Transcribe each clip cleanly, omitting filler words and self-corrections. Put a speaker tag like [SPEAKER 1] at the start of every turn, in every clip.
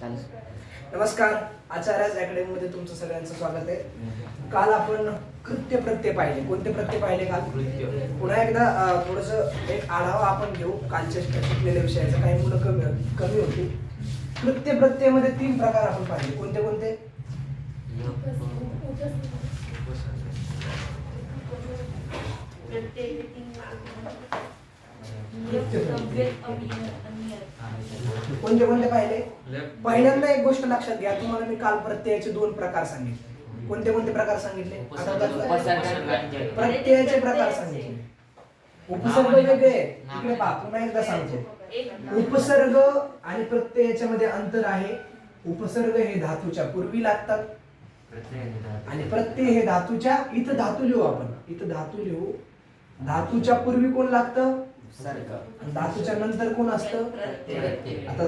[SPEAKER 1] नमस्कार, आचार्याज अकॅडमीमध्ये तुमचं सगळ्यांचं स्वागत आहे. काल आपण कृत्य प्रत्यय पाहिले. कोणते प्रत्यय पाहिले काल? पुन्हा एकदा थोडंसं एक आढावा आपण घेऊ कालच्या शिकलेल्या विषयाचा. काही मुलं कमी होती. कृत्य प्रत्ययामध्ये 3 प्रकार आपण पाहिले. कोणते कोणते? कोणते कोणते पाहिले? पहिल्यांदा एक गोष्ट लक्षात घ्या, तुम्हाला मी काल प्रत्ययाचे 2 प्रकार सांगितले. कोणते कोणते प्रकार सांगितले? प्रत्ययाचे प्रकार सांगितले. उपसर्ग वेगळे. इकडे पहा, पुन्हा एकदा सांगतो. उपसर्ग आणि प्रत्ययाच्या मध्ये अंतर आहे. उपसर्ग हे धातूच्या पूर्वी लागतात आणि प्रत्यय हे धातूच्या, इथं धातू लिहू आपण, इथं धातू लिहू. धातूच्या पूर्वी कोण लागतं? धातूच्या नंतर कोण असतं? आता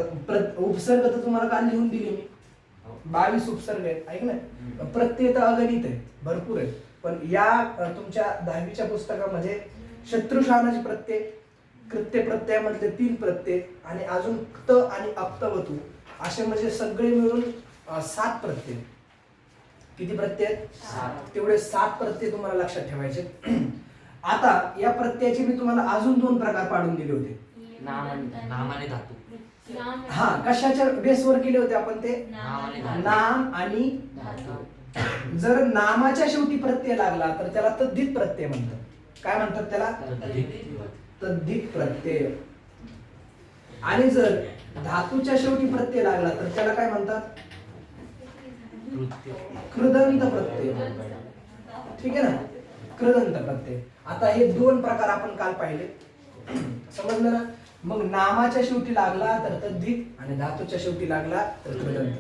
[SPEAKER 1] उपसर्ग तर तुम्हाला काल लिहून दिले मी. 22 उपसर्ग आहेत, ऐक ना. प्रत्यय तर अगणित आहे, भरपूर आहे. पण या तुमच्या 10वीच्या पुस्तकामध्ये शत्रुशानाचे प्रत्यय, कृत्य प्रत्ययामधले 3 प्रत्यय आणि अजून क्त आणि अप्तवतू असे म्हणजे सगळे मिळून 7 प्रत्यय. किती प्रत्यय? 7. तेवढे 7 प्रत्यय तुम्हाला लक्षात ठेवायचे. आता या प्रत्ययाचे मी तुम्हाला अजून 2 प्रकार पाडून दिले होते.
[SPEAKER 2] नाम आणि धातू.
[SPEAKER 1] हा, कशाच्या बेसवर केले होते आपण ते? नाम आणि धातू. जर नामाच्या शेवटी प्रत्यय लागला तर त्याला तद्धित प्रत्यय म्हणतात. काय म्हणतात त्याला? तद्धित प्रत्यय. आणि जर धातूच्या शेवटी प्रत्यय लागला तर त्याला काय म्हणतात? कृदंत प्रत्यय. ठीक आहे ना, कृदंत प्रत्यय. आता हे 2 प्रकार आपण काल पाहिले, समजलं ना? मग नामाच्या शेवटी लागला तर तद्धित आणि धातूच्या शेवटी लागला तर कृदंत.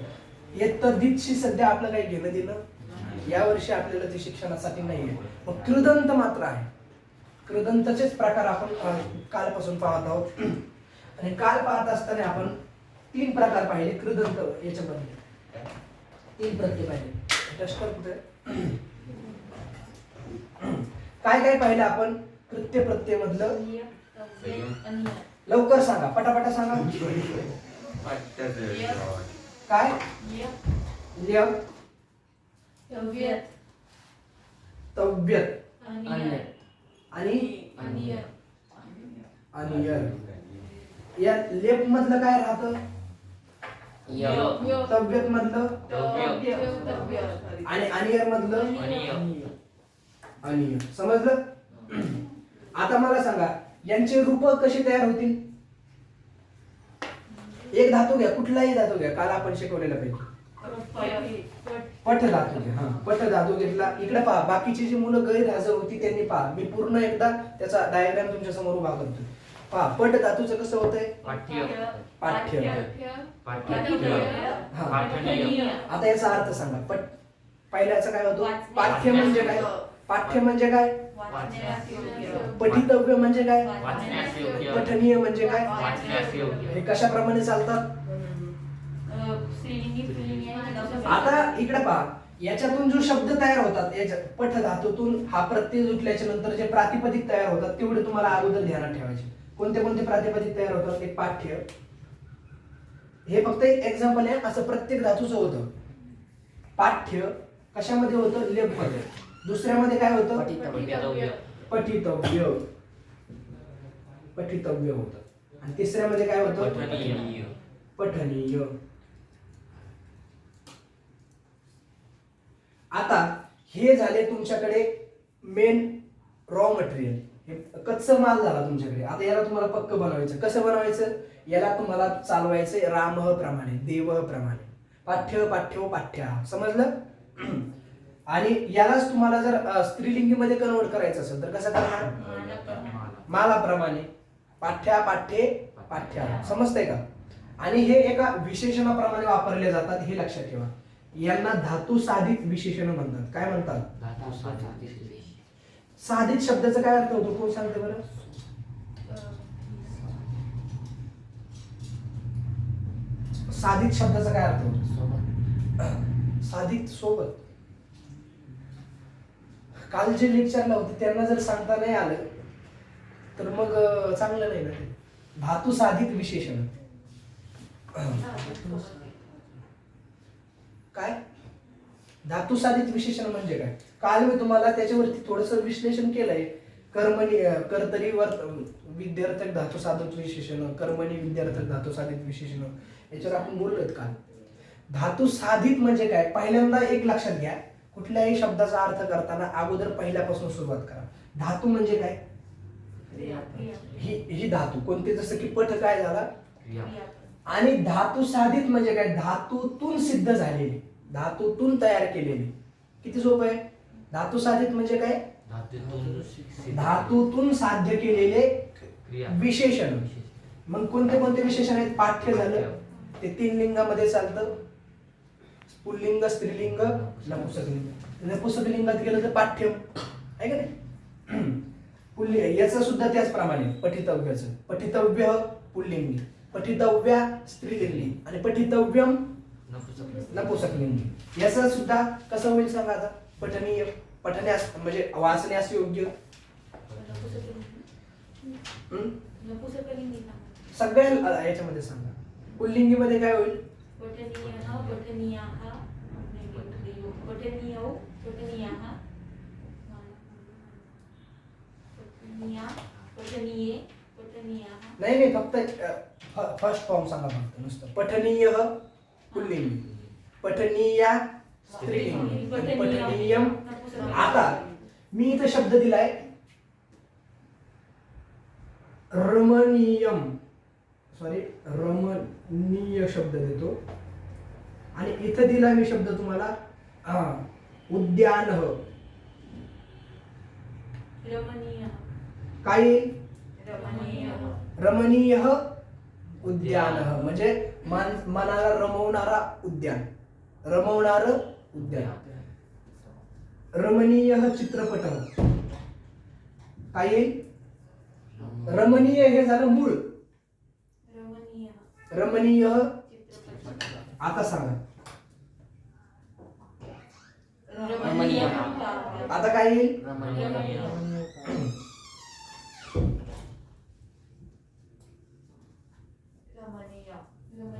[SPEAKER 1] हे तद्धितशी सध्या आपलं काही घेणं देणं या वर्षी आपल्याला ते शिक्षणासाठी नाहीये. मग कृदंत मात्र आहे. कृदंतचेच प्रकार आपण कालपासून पाहत आहोत. आणि काल पाहत असताना आपण 3 प्रकार पाहिले कृदंत याच्यामध्ये. 3 प्रत्यय पाहिले. टस्कर कुठे? काय काय पाहिलं आपण कृत्य प्रत्यय मधलं? लवकर सांगा, पटापटा सांगा. काय? यम, तव्यत आणि अनियर. या लेप मधलं काय राहतं? तव्यत मधलं आणि अनियर मधलं अनियर. समजलं? आता मला सांगा, यांचे रूप कसे तयार होतील? एक धातू घ्या, कुठलाही धातू घ्या, काल आपण शिकवलेला पैकी पठ धातू घ्या. हा, पठ धातू घेतला. इकडे पहा, बाकीची जी मुलं गैरहजर होती त्यांनी पहा, मी पूर्ण एकदा त्याचा डायग्राम तुमच्या समोर उभा करतो. पहा, पठ धातूचं कसं होतंय? पाठ्य. आता याचा अर्थ सांगा. पहिल्याचं काय होतो? पाठ्य म्हणजे काय? पाठ्य म्हणजे काय? पठितव्य म्हणजे काय? पठनीय म्हणजे काय? हे कशाप्रमाणे चालतात? आता इकडे पहा, याच्यातून जो शब्द तयार होतात, याच्या पठ धातूतून हा प्रत्यय जुटल्याच्या नंतर जे प्रातिपदिक तयार होतात तेवढे तुम्हाला अगोदर ध्यानात ठेवायचे. कोणते कोणते प्रातिपदिक तयार होतात? एक पाठ्य, हे फक्त एक एक्झाम्पल आहे. असं प्रत्येक धातूचं होतं. पाठ्य कशामध्ये होतं? लेप मध्ये. दुसऱ्यामध्ये काय होतं? पठितव्य. पठितव्य होतं. आणि तिसऱ्यामध्ये काय होतं? पठनीय. आता हे झाले तुमच्याकडे मेन रॉ मटेरियल. हे कच्चा माल झाला तुमच्याकडे. आता याला तुम्हाला पक्क बनवायचं. कसं बनवायचं? याला तुम्हाला चालवायचं रामह प्रमाणे, देवह प्रमाणे. पाठ्य, पाठ्यो, पाठ्या. समजलं? आणि यालाच तुम्हाला जर स्त्रीलिंगी मध्ये कन्वर्ट करायचं असेल तर कसं करणार? मालाप्रमाणे. पाठ्या, पाठ्ये, पाठ्या. समजतंय का? आणि हे एका विशेषणाप्रमाणे वापरले जातात, हे लक्षात ठेवा. यांना धातू साधित विशेषण म्हणतात. काय म्हणतात? साधित शब्दाचा काय अर्थ होतो? कोण सांगते बरं? साधित शब्दाचा काय अर्थ होतो? साधित सोबत. काल जे लेक्चरला होते त्यांना जर सांगता नाही आलं तर मग चांगलं नाही ना. धातू साधित विशेषण. काय धातू साधित विशेषण म्हणजे काय? काल मी तुम्हाला त्याच्यावरती थोडस विश्लेषण केलंय. कर्मणी कर्तरी विद्यार्थक धातू साधित विशेषण, कर्मणी विद्यार्थक धातू साधित विशेषण, याच्यावर आपण बोललोत काल. धातू साधित म्हणजे काय? पहिल्यांदा एक लक्षात घ्या, कुठल्याही शब्दाचा अर्थ करताना अगोदर पहिल्यापासून सुरुवात करा. धातू म्हणजे काय? ही धातू कोणते? जसं की पठ काय झाला. आणि धातू साधित म्हणजे काय? धातूतून सिद्ध झालेली, धातूतून तयार केलेली. किती सोपं आहे. धातू साधित म्हणजे काय? धातूतून साध्य केलेले विशेषण. मग कोणते कोणते विशेषण आहेत? पाठ्य झालं, ते 3 लिंगामध्ये चालतं. पुल्लिंग, स्त्रीलिंग, नपुंसकलिंग. नपुंसकलिंगात गेलं तर पाठ्यम आहे का नाही. पुल्लिंग याचं सुद्धा त्याचप्रमाणे पठितव्याचं. पठितव्य पुल्लिंगी, पठितव्या स्त्रीलिंगी आणि पठितव्यम नपुंसकलिंगी. याचं सुद्धा कसं होईल सांगा आता. पठनीय, पठण्यास म्हणजे वाचण्यास योग्य. सगळ्या याच्यामध्ये सांगा. पुल्लिंगीमध्ये काय होईल? नाही नाही, फक्त फर्स्ट फॉर्म सांगा फक्त नुसतं. पठनीय पुल्लिंगी, पठनीया स्त्रीलिंगी, पठनीयम. आता मी इथं शब्द दिलाय रमणीयम, सॉरी रमणीय शब्द देतो. आणि इथं दिला मी शब्द तुम्हाला उद्यान. काय? रमणीय उद्यान म्हणजे मनाला रमवणारा उद्यान, रमवणार उद्यान. रमणीय चित्रपट काय येईल? रमणीय हे झालं मूळ. रमणीय. आता सांगा आता काय येईल?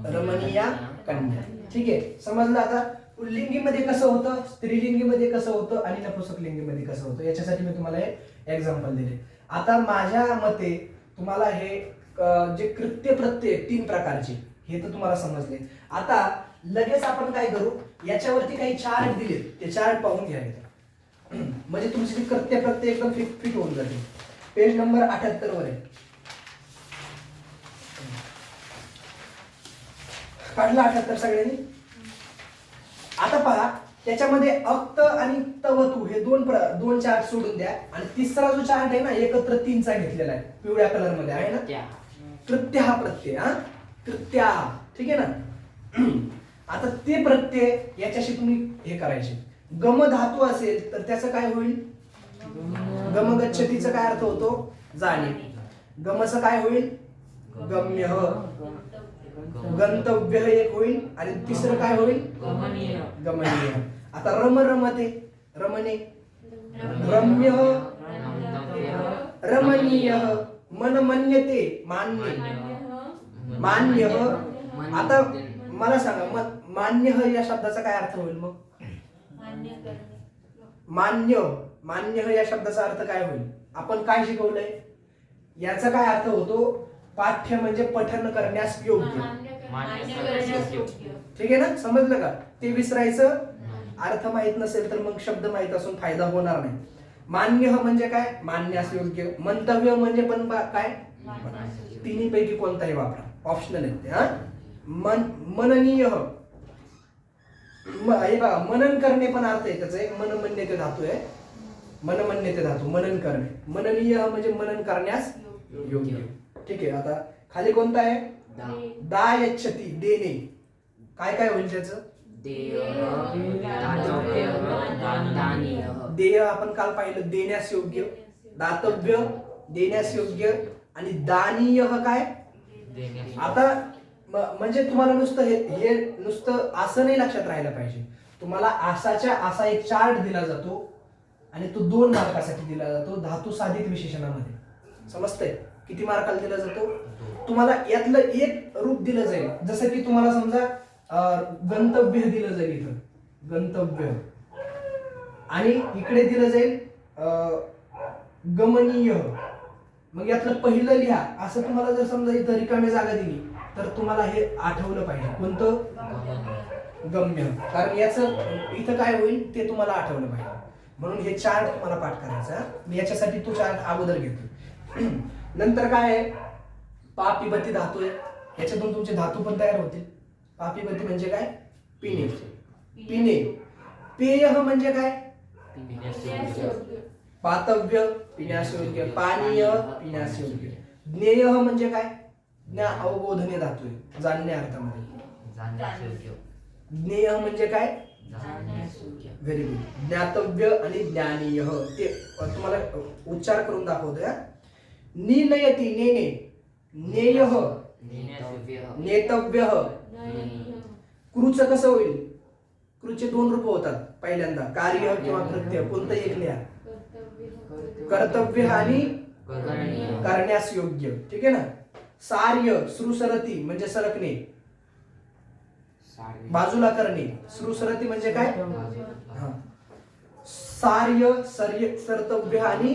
[SPEAKER 1] रमणीया कन्या. ठीक आहे, समजलं आता. पुल्लिंगीमध्ये कसं होतं, स्त्रीलिंगीमध्ये कसं होतं आणि नपुंसकलिंगीमध्ये कसं होतं, याच्यासाठी मी तुम्हाला हे एक्झाम्पल दिले. आता माझ्या मते तुम्हाला हे जे कृत्य प्रत्यय 3 प्रकारचे हे तर तुम्हाला समजले. आता लगेच आपण काय करू, याच्यावरती काही चार्ट दिले, ते चार्ट पाहून घ्यायचे. म्हणजे तुमची ती कृत्य प्रत्यय एकदम फिट होऊन जाते. पेज नंबर 78 वर आहे. काढला 78 सगळ्यांनी. आता पहा, त्याच्यामध्ये अक्त आणि तवतू हे दोन चार्ट सोडून द्या. आणि तिसरा जो चार्ट आहे ना, एकत्र 3चा घेतलेला आहे, पिवळ्या कलर मध्ये आहे ना. कृत्य हा प्रत्यय, कृत्या. ठीक आहे ना. आता ते प्रत्यय याच्याशी तुम्ही हे करायचे. गम धातू असेल तर त्याचं काय होईल? गमगच्छतीचा काय अर्थ होतो? जाणे. गमचं काय होईल? गम्य. गंतव्य एक होईल आणि तिसरं काय होईल? गमनीय. आता रमते, रमणे, रम्य, रमणीय, मनमन्यते, मान्य, मान्य. आता मला सांगा, मान्य या शब्दाचा काय अर्थ होईल? मग मान्य, मान्य या शब्दाचा अर्थ काय होईल? आपण काय शिकवलंय? याचा काय अर्थ होतो? पाठ्य म्हणजे पठन करण्यास योग्य. ठीक आहे ना, समजलं का? ते विसरायचं. अर्थ माहित नसेल तर मग शब्द माहित असून फायदा होणार नाही. मान्य म्हणजे काय? मानण्यास योग्य. मंतव्य म्हणजे पण काय? तिन्ही पैकी कोणताही वापरा, ऑप्शनल आहे ते. मननीय, हे बघा, मनन करणे पण अर्थ आहे त्याचा. एक मनमन्यते धातू आहे, मनमन्यते धातू, मनन करणे. मननीय म्हणजे मनन करण्यास योग्य. ठीक आहे. आता खाली कोणता आहे? दायच्छती, देणे. काय काय होईल त्याचं? देय आपण काल पाहिलं, देण्यास योग्य. दातव्य, देण्यास योग्य. आणि दानीय काय? आता म्हणजे तुम्हाला नुसतं हे नुसतं असं नाही लक्षात राहायला पाहिजे. तुम्हाला असा एक चार्ट दिला जातो आणि तो 2 मार्कासाठी दिला जातो धातू साधित विशेषणामध्ये. समजतंय? किती मार्काला दिला जातो? तुम्हाला यातलं एक रूप दिलं जाईल. जसं की तुम्हाला समजा गंतव्य दिलं जाईल इथं, गंतव्य. आणि इकडे दिलं जाईल गमनीय. मग यातलं पहिलं लिहा. असं तुम्हाला जर समजा इथं रिकामी जागा दिली तर तुम्हाला हे आठवलं पाहिजे. कोणतं? गम्य. कारण याचं इथं काय होईल ते तुम्हाला आठवलं पाहिजे. म्हणून हे चार्ट तुम्हाला पाठ करायचा. मी याच्यासाठी तो चार्ट अगोदर घेतो. नंतर काय आहे? पापिबती धातू आहे. याच्यातून तुमचे धातू पण तयार होतील. पापिबती म्हणजे काय? पिणे. पिणे. पेय म्हणजे काय? पातव्य, पिण्यास योग्य. पानीय, पिण्यास योग्य. ज्ञेय म्हणजे काय? ज्ञा अवबोधने धातू आहे, जाणण्या अर्थामध्ये. ज्ञेय म्हणजे काय? Very good. ज्ञातव्य आणि ज्ञानीय ते तुम्हाला उच्चार करून दाखवतोय. निनयती, नेने. ज्ञेय, नेतव्य. क्रूच कसं होईल? क्रूचे दोन रूप होतात. पहिल्यांदा कार्य किंवा कृत्य, कोणतं एक लिहा. कर्तव्य आणि करण्यास योग्य. ठीक आहे ना. सार्य, श्रुसरती म्हणजे सरकणे, बाजूला करणे. श्रुसरती म्हणजे काय? सार्य, सर्तव्य आणि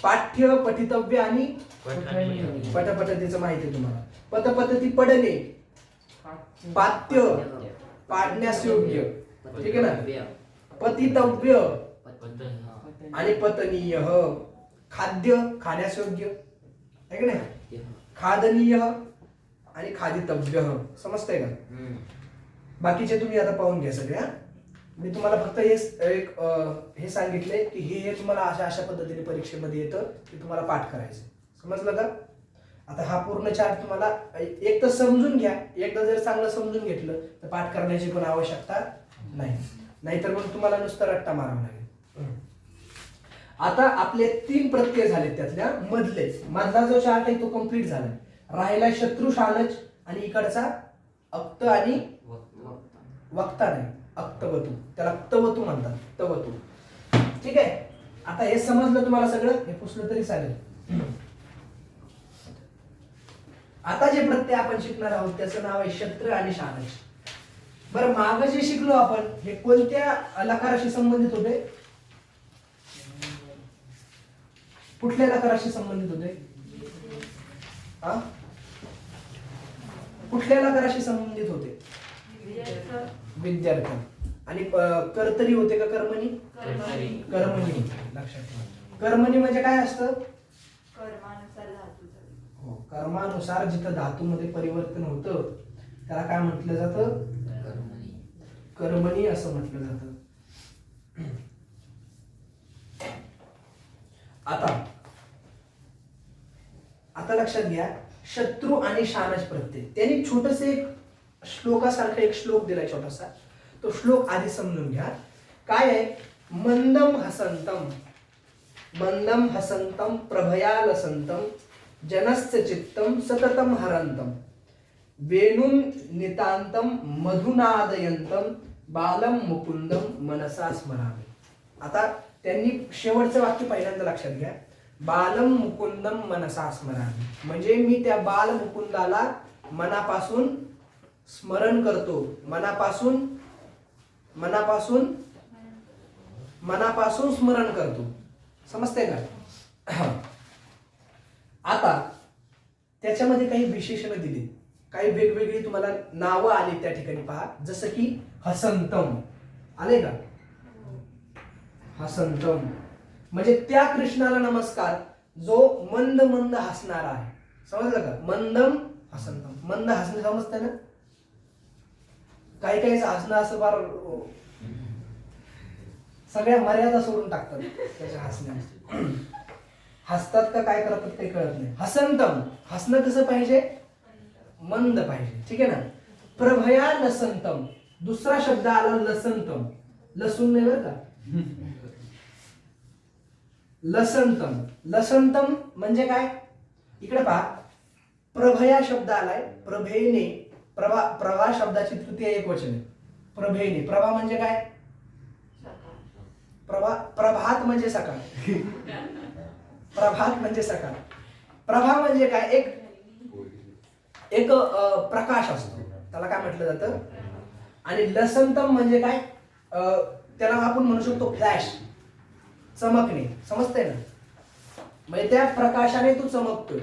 [SPEAKER 1] पाठ्य, पठितव्य आणि पटपद्धतीचं माहिती आहे तुम्हाला. पदपद्धती पडणे, पाठ्य पाडण्यास योग्य. ठीक आहे ना. पतितव्य आणि पतनीय. खाद्य खाण्यास योग्य आहे की नाही. खादनीय आणि खादितव्य. समजतंय का? बाकीचे तुम्ही आता पाहून घ्या सगळ्या. मी तुम्हाला फक्त हे सांगितले की हे तुम्हाला अशा अशा पद्धतीने परीक्षेमध्ये येतं की तुम्हाला पाठ करायचं. समजलं का? आता हा पूर्ण चार्ट तुम्हाला एक तर समजून घ्या. एकदा जर चांगलं समजून घेतलं तर पाठ करण्याची पण आवश्यकता नाही. नाहीतर मग तुम्हाला नुसतं रट्टा मारावा लागेल. आता आपले 3 प्रत्यय झाले. त्यातल्या मधला जो चार्ट आहे तो कम्प्लीट झाला. राहिला शत्रू, शानच आणि इकडचा अक्त आणि वक्ता नाही, अक्तवतू. त्याला तवतू म्हणतात, तवतू. ठीक आहे. आता हे समजलं तुम्हाला सगळं. हे पुसलं तरी चालेल. आता जे प्रत्यय आपण शिकणार आहोत त्याचं नाव आहे शत्र आणि शानच. बरं, मागं जे शिकलो आपण हे कोणत्या लकाराशी संबंधित होते? कुठल्या लकाराशी संबंधित होते? कुठल्या लकाराशी संबंधित होते? विद्यार्थी. आणि कर्तरी होते का कर्मणी? कर्मणी. लक्षात ठेवा. कर्मणी म्हणजे काय असतं? हो, कर्मानुसार जिथं धातूमध्ये परिवर्तन होतं त्याला काय म्हटलं जातं? कर्मणी असं म्हटलं जातं. आता लक्षात घ्या. शत्रू आणि शानच प्रत्यय. त्यांनी छोटस एक श्लोकासारखा एक श्लोक दिलाय छोटासा. तो श्लोक आधी समजून घ्या. काय आहे? मंदम हसंतम, मंदम हसंतम प्रभया लसंतम जनस्य चित्तम सततम हरंतम वेणुम नितांतम मधुनादयंतम बालम मुकुंदम मनसा स्मरामे. आता त्यांनी शेवटचं वाक्य पहिल्यांदा लक्षात घ्या. बालम मुकुंदम मनसा स्मरामी. म्हणजे मी त्या बाल मुकुंदाला मनापासून स्मरण करतो. मनापासून स्मरण करतो. समजतंय का? आता त्याच्यामध्ये काही विशेषणं दिली, काही वेगवेगळी तुम्हाला नावं आली त्या ठिकाणी पहा. जसं की हसंतम आले का? हसंतम म्हणजे त्या कृष्णाला नमस्कार जो मंद मंद हसणारा आहे. समजलं का? मंदम हसंतम. मंद हसणं समजतंय ना? काही काही हसणं असं फार सगळ्या मर्यादा सोडून टाकतात त्याच्या हसण्यात. हसतात का काय करतात ते कळत नाही. हसंतम हसणं कसं पाहिजे? मंद पाहिजे. ठीक आहे ना. प्रभया लसंतम. दुसरा शब्द आला लसंतम. लसून नाही बरं का. लसंतम. लसंतम म्हणजे काय? इकडे पहा. प्रभया शब्द आलाय. प्रभेने. प्रभा शब्दाची तृतीय एकवचन आहे. प्रभेने. प्रभा म्हणजे काय? प्रभात म्हणजे सकाळ. प्रभात म्हणजे सकाळ. प्रभा म्हणजे काय? एक प्रकाश असतो. त्याला काय म्हटलं जातं. आणि लसंतम म्हणजे काय, त्याला आपण म्हणू शकतो फ्लॅश, चमकणे. समजतंय ना, म्हणजे त्या प्रकाशाने तू चमकतोय,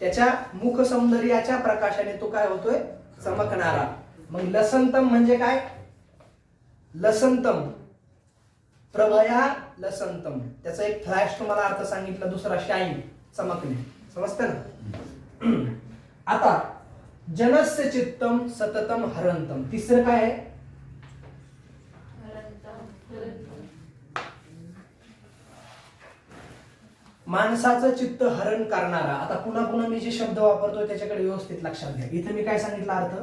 [SPEAKER 1] त्याच्या मुख सौंदर्याच्या प्रकाशाने तो काय होतोय, चमकणारा. मग लसंतम म्हणजे काय, लसंतम प्रभया लसंतम, त्याचा एक फ्लॅश तुम्हाला अर्थ सांगितला, दुसरा शाईन, चमकणे. समजतं ना. आता जनस्य चित्तम सततम हरंतम, तिसरं काय आहे, माणसाचं चित्त हरण करणारा. आता पुन्हा पुन्हा मी जे शब्द वापरतोय त्याच्याकडे व्यवस्थित लक्षात घ्या. इथे मी काय सांगितलं अर्थ,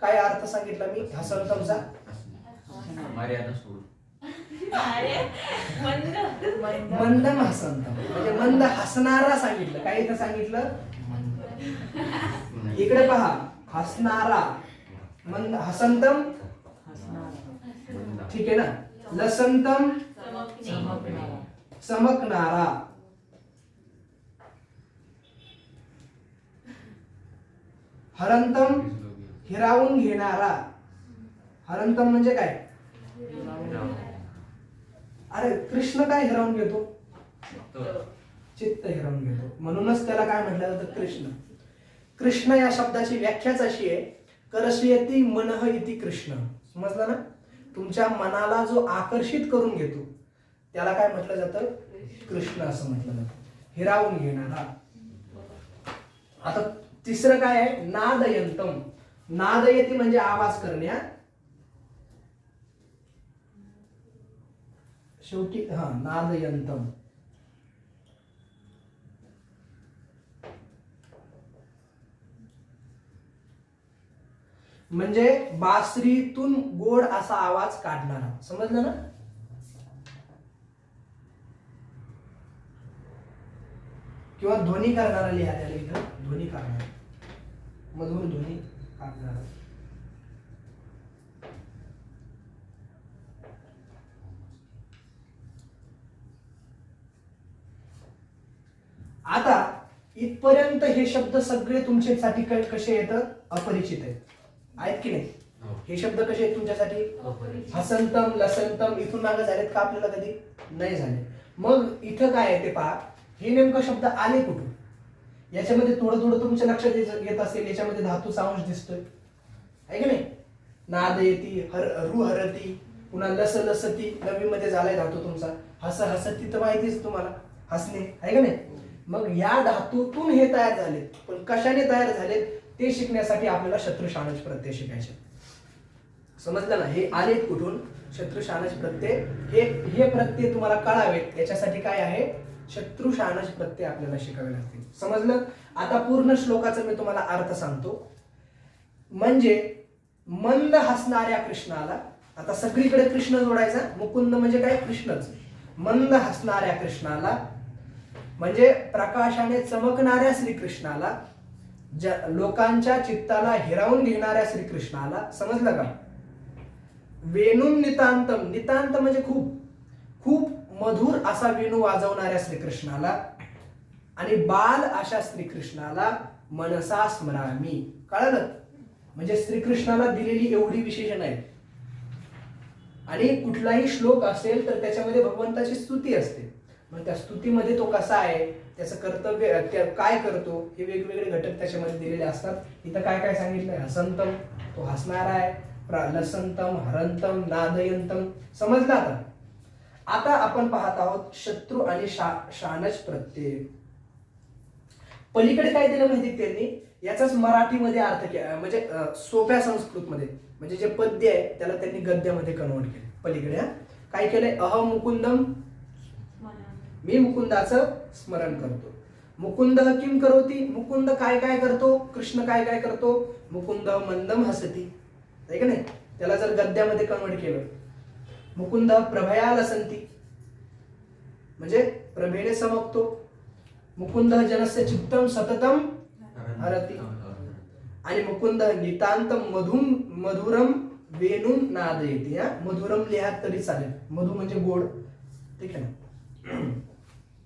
[SPEAKER 1] काय अर्थ सांगितला मी हसंतमचा,
[SPEAKER 2] मर्यादा सोडून
[SPEAKER 1] मंदम हसंतम म्हणजे मंद हसणारा सांगितलं. काय इथं सांगितलं, इकडे पहा, हसणारा, मंद हसंतम, ठीक आहे ना. लसंतम चमकणारा, हरंतम हिरावून घेणारा. हरंतम म्हणजे काय, अरे कृष्ण काय हिरावून घेतो, चित्त हिरावून घेतो, म्हणूनच त्याला काय म्हटलं जातं, कृष्ण. कृष्ण या शब्दाची व्याख्याच अशी आहे, करशयती मनः इति कृष्ण. समजलं ना, तुमच्या मनाला जो आकर्षित करून घेतो त्याला काय म्हटलं जातं, कृष्ण असं म्हटलं जातं, हिरावून घेणारा. आता तिसरं काय आहे, नादयंतम. नादयती म्हणजे आवाज करण्या, शेवटी नादयंतम म्हणजे बासरीतून गोड असा आवाज काढणारा. समजलं ना. किंवा ध्वनी करणारा लिहा त्याला इथं, ध्वनी करणारा, मधुर ध्वनी काढणारा. आता इथपर्यंत हे शब्द सगळे तुमच्यासाठी कसे येतं, अपरिचित आहेत की नाही. हे शब्द कसे आहेत तुमच्यासाठी, हसंतम लसंतम, इथून मागे झालेत का आपल्याला, कधी नाही झाले. मग इथं काय आहे ते पहा, हे नेमकं शब्द आले कुठून, याच्यामध्ये थोडं थोडं तुमच्या लक्षात येत असेल. याच्यामध्ये धातूचा अंश दिसतोय, आहे की नाही. नादयती, रु हरती, पुन्हा लस लसती, नवी मध्ये झालाय धातू तुमचा. हस हसती तर माहितीच तुम्हाला, हसणे, आहे का नाही. मग या धातूतून हे तयार झाले, पण कशाने तयार झाले ते शिकण्यासाठी आपल्याला शत्रुशानच प्रत्यय शिकायचे. समजलं ना, हे आलेत कुठून, शत्रुशानच प्रत्यय. हे प्रत्यय तुम्हाला कळावेत याच्यासाठी काय आहे, शत्रुशानच प्रत्यय आपल्याला शिकावे लागतील. समजलं. आता पूर्ण श्लोकाचा मी तुम्हाला अर्थ सांगतो. म्हणजे मंद हसणाऱ्या कृष्णाला, आता सगळीकडे कृष्ण जोडायचा, मुकुंद म्हणजे काय, कृष्णच. मंद हसणाऱ्या कृष्णाला म्हणजे प्रकाशाने चमकणाऱ्या श्रीकृष्णाला, लोकांच्या चित्ताला हिरावून घेणाऱ्या श्रीकृष्णाला. समजलं का. वेणून नितांतम, नितांत म्हणजे खूप खूप मधुर असा वेणू वाजवणाऱ्या श्रीकृष्णाला आणि बाल अशा श्रीकृष्णाला मनसा स्मरामी. कळलं, म्हणजे श्रीकृष्णाला दिलेली एवढी विशेषण आहेत. आणि कुठलाही श्लोक असेल तर त्याच्यामध्ये भगवंताची स्तुती असते. मग त्या स्तुतीमध्ये तो कसा आहे, त्याचं कर्तव्य काय करतो, हे वेगवेगळे घटक त्याच्यामध्ये दिलेले असतात. इथं काय काय सांगितलंय, हसंतम, तो हसणारा आहे, लसंतम, हरंतम, नादयंतम. समजलं. आता आपण पाहत आहोत शत्रू आणि शानच प्रत्यय. पलीकडे काय दिलं माहिती त्यांनी, याचाच मराठीमध्ये अर्थ केला, म्हणजे सोप्या संस्कृतमध्ये, म्हणजे जे पद्य आहे त्याला त्यांनी गद्यामध्ये कन्वर्ट केले. पलीकडे काय केलंय, अहम मुकुंदम, मी मुकुंदाचं स्मरण करतो. मुकुंद किम करोती, मुकुंद काय काय करतो, कृष्ण काय काय करतो. मुकुंद मंदम हसती, आहे का नाही. त्याला जर गद्यामध्ये कन्वर्ट केलं, मुकुंद प्रभया लसंती म्हणजे प्रभेने चमकतो. मुकुंद जनस्य चित्तम सततम हरती, आणि मुकुंद नितांत मधुरम वेणून नादयती. मधुरम लिहात तरी चालेल, मधु म्हणजे गोड, ठीक आहे ना.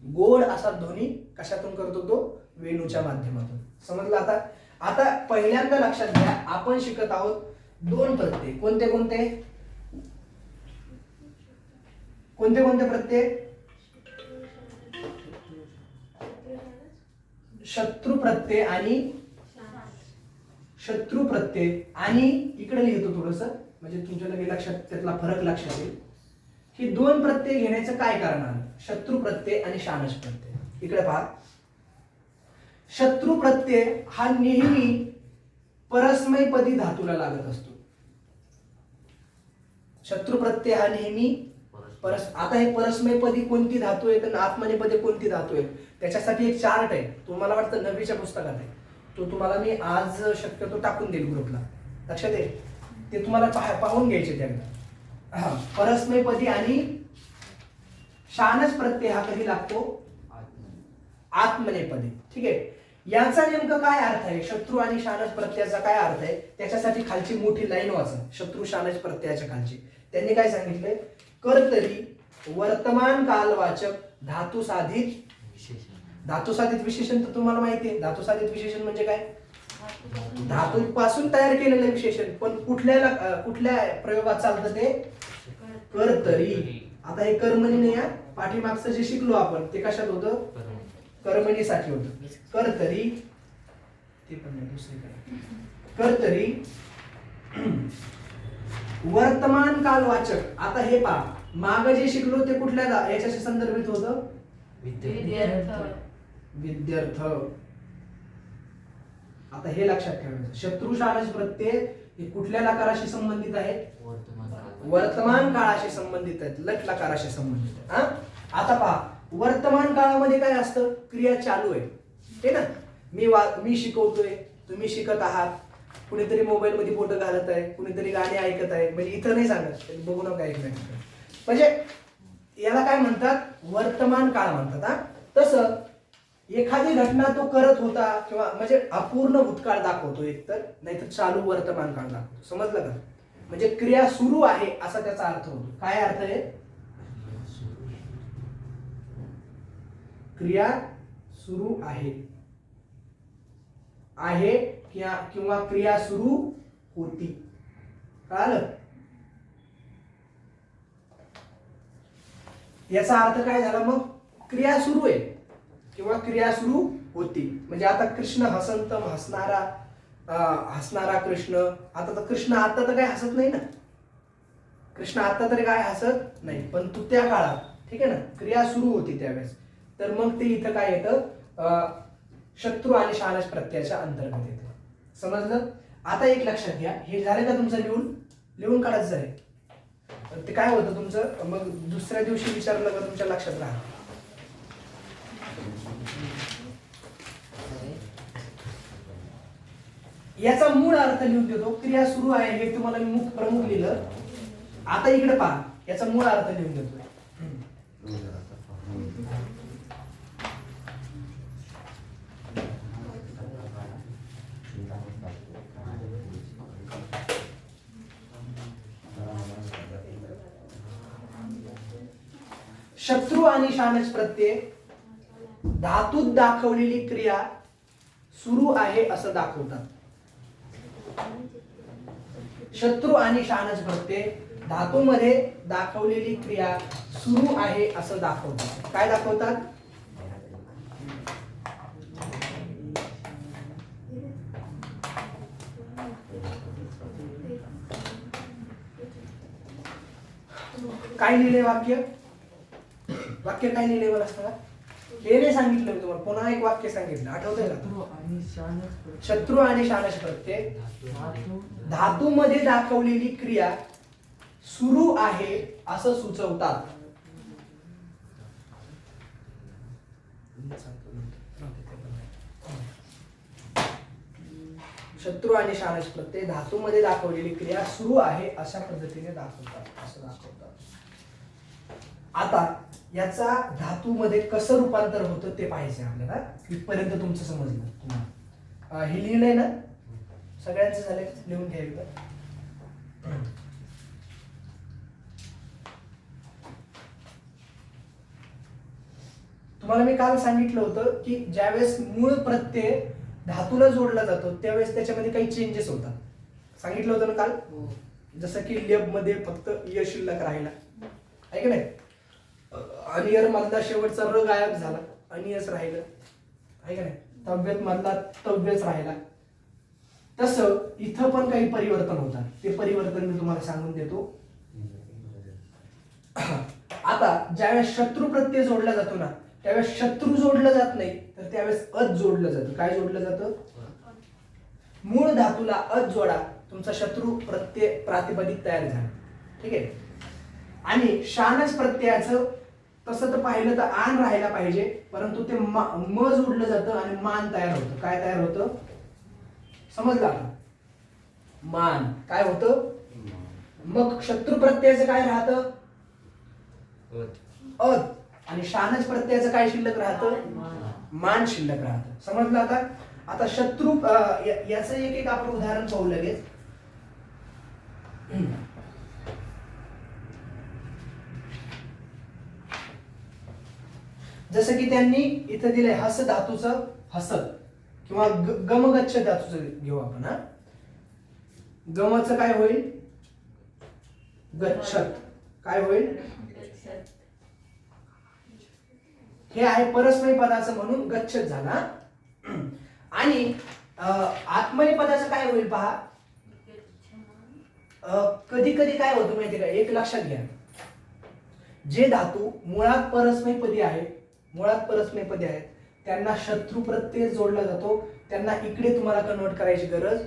[SPEAKER 1] गोड असा ध्वनी कशातून करतो तो, वेणूच्या माध्यमातून. समजलं आता? आता पहिल्यांदा लक्षात घ्या, आपण शिकत आहोत दोन प्रत्यय. कोणते कोणते कोणते कोणते प्रत्यय? शत्रू प्रत्यय आणि शत्रू प्रत्यय. आणि इकडे लिहितो थोडस, म्हणजे तुमच्या लगेच लक्षात त्यातला फरक लक्षात येईल. ही दोन प्रत्यय घेण्याचं काय कारण आलं? शत्रू प्रत्यय आणि शानच प्रत्यय. इकडे पहा, शत्रू प्रत्यय हा नेहमी परस्मैपदी धातूला लागत असतो. शत्रू प्रत्यय हा नेहमी आता हे परस्मैपदी कोणती धातू आहे तर आत्मनेपदी कोणती धातू आहे त्याच्यासाठी एक चार्ट आहे, तुम्हाला वाटतं 9वीच्या पुस्तकात आहे, तो तुम्हाला मी आज शक्यतो टाकून देईल ग्रुपला. लक्षात आहे, ते तुम्हाला पाहून घ्यायचे त्याला. हा, परस्मैपदी आणि शानच प्रत्यय हा कधी लागतो? आत्मनेपदी. ठीक आहे, याचा नेमकं काय अर्थ आहे? शत्रू आणि शानच प्रत्ययाचा काय अर्थ आहे त्याच्यासाठी खालची मोठी लाईन वाचा, शत्रू शानच प्रत्ययाच्या खालची. त्यांनी काय सांगितलंय? कर्तरी वर्तमान कालवाचक धातुसाधित विशेषण. धातुसाधित विशेषण तर तुम्हाला माहिती आहे. धातुसाधित विशेषण म्हणजे काय? धातूपासून तयार केलेलं विशेषण, पण कुठल्या प्रयोगात चालतं ते? कर्तरी. आता हे कर्मणी नाही, या पाठीमागचं जे शिकलो आपण ते कशात होतं? कर्मणीसाठी होतं. कर्तरी, ते पण नाही, दुसरीकडे. कर्तरी वर्तमान कालवाचक. आता हे पहा, माग जे शिकलो ते कुठल्या याच्याशी संदर्भित होतं? विद्यार्थ. आता हे लक्षात ठेवायचं, शत्रू शानच प्रत्यय हे कुठल्या लकाराशी संबंधित आहेत? वर्तमान काळाशी संबंधित आहेत, लट लकाराशी संबंधित आहेत. आता पहा, वर्तमान काळामध्ये काय असतं? क्रिया चालू आहे, हे ना. मी शिकवतोय, तुम्ही शिकत आहात, कुणीतरी मोबाईल मध्ये फोटो घालत आहे, कुणीतरी गाणी ऐकत आहे. म्हणजे इथं नाही सांगत, बघू नका ऐकण्याचं. म्हणजे याला काय म्हणतात? वर्तमान काळ म्हणतात. हा, तसं एखादी घटना तो करत होता किंवा म्हणजे अपूर्ण भूतकाळ दाखवतो एक तर, नाहीतर चालू वर्तमान काळ दाखवतो. समजलं का? म्हणजे क्रिया सुरू आहे असा त्याचा अर्थ होतो. काय अर्थ आहे? क्रिया सुरू आहे किंवा क्रिया सुरू होती. कळालं? याचा अर्थ काय झाला मग? क्रिया सुरू आहे किंवा क्रिया सुरू होती. म्हणजे आता कृष्ण हसंतम, हसणारा कृष्ण. आता तर कृष्ण आता तर काय हसत नाही ना, कृष्ण आता तरी काय हसत नाही, पण तू त्या काळात, ठीक आहे ना, क्रिया सुरू होती त्यावेळेस. तर मग ते इथं काय येतं? शत्रू आणि शानच प्रत्ययाच्या अंतर्गत येतं. समजलं? आता एक लक्षात घ्या, हे झालं का तुमचं? लिहून काढायचं आहे. ते काय होतं तुमचं, मग दुसऱ्या दिवशी विचारलं का तुमच्या लक्षात राहतं. याचा मूळ अर्थ लिहून देतो. क्रिया सुरू आहे हे तुम्हाला मी प्रमुख लिहिलं. आता इकडे पहा, याचा मूळ अर्थ लिहून देतो. शत्रू आणि शानच प्रत्यय धातूत दाखवलेली क्रिया सुरू आहे असं दाखवतात. शत्रू आणि शानच प्रत्यय धातूमध्ये दाखवलेली क्रिया सुरू आहे असं दाखवतात. काय दाखवतात? काय लिहिले वाक्य काय लिहिले मला सांगा. हे नाही सांगितलं मी तुम्हाला, पुन्हा एक वाक्य सांगितलं, आठवतंय का? शत्रू आणि शानच प्रत्यय धातूमध्ये दाखवलेली क्रिया सुरू आहे असं सुचवतात. शत्रू आणि शानच प्रत्यय धातूमध्ये दाखवलेली क्रिया सुरू आहे अशा पद्धतीने दाखवतात, असं दाखवतात. आता याचा धातूमध्ये कसं रूपांतर होतं ते पाहायचं आपल्याला. इथपर्यंत तुमचं समजलं तुम्हाला? हे लिहिलंय ना सगळ्यांचं? झालंय? लिहून घ्यायचं. तुम्हाला मी काल सांगितलं होतं की ज्यावेळेस मूळ प्रत्यय धातूला जोडला जातो त्यावेळेस त्याच्यामध्ये काही चेंजेस होतात. सांगितलं होतं ना काल, जसं की लेब मध्ये फक्त य शिल्लक राहिला आहे की नाही, अनियर मधला शेवटचा र गायब झाला, अनियस राहिलं आहे का नाही, तव्यत मधला तव्यच राहिला. तसं इथं पण काही परिवर्तन होतात, ते परिवर्तन मी तुम्हाला सांगून देतो. आता ज्यावेळेस शत्रू प्रत्यय जोडला जातो ना, त्यावेळेस शत्रू जोडलं जात नाही, तर त्यावेळेस अज जोडलं जातं. काय जोडलं जातं? मूळ धातूला अज जोडा, तुमचा शत्रू प्रत्यय प्रातिपदिक तयार झाला. ठीक आहे. आणि शानच प्रत्ययाचं तसं तर पाहिलं तर आन राहायला पाहिजे, परंतु ते म जोडलं जातं आणि मान तयार होतं. काय तयार होतं समजलं का? मान काय होतं? मग शत्रू प्रत्ययाचं काय राहतं? अद. आणि शानच प्रत्ययाचं काय शिल्लक राहतं? मान शिल्लक राहतं. समजलं आता? आता शत्रू याचं एक एक आपण उदाहरण पाहू लगेच. जसं की त्यांनी इथं दिलंय हस धातूचं हसत, किंवा गमगच्छ धातूचं घेऊ आपण. हा, गमचं काय होईल? गच्छत. काय होईल? हे आहे परस्मैपदी पदाचं म्हणून गच्छत झाला. आणि आत्मनेपदी पदाचं काय होईल पहा. कधी कधी काय होतं माहिती का, एक लक्षात घ्या, जे धातू मुळात परस्मैपदी आहे, मुळात परस्मैपदी आहेत, त्यांना शत्रू प्रत्यय जोडला जातो. त्यांना इकडे तुम्हाला कन्वर्ट करायची गरज.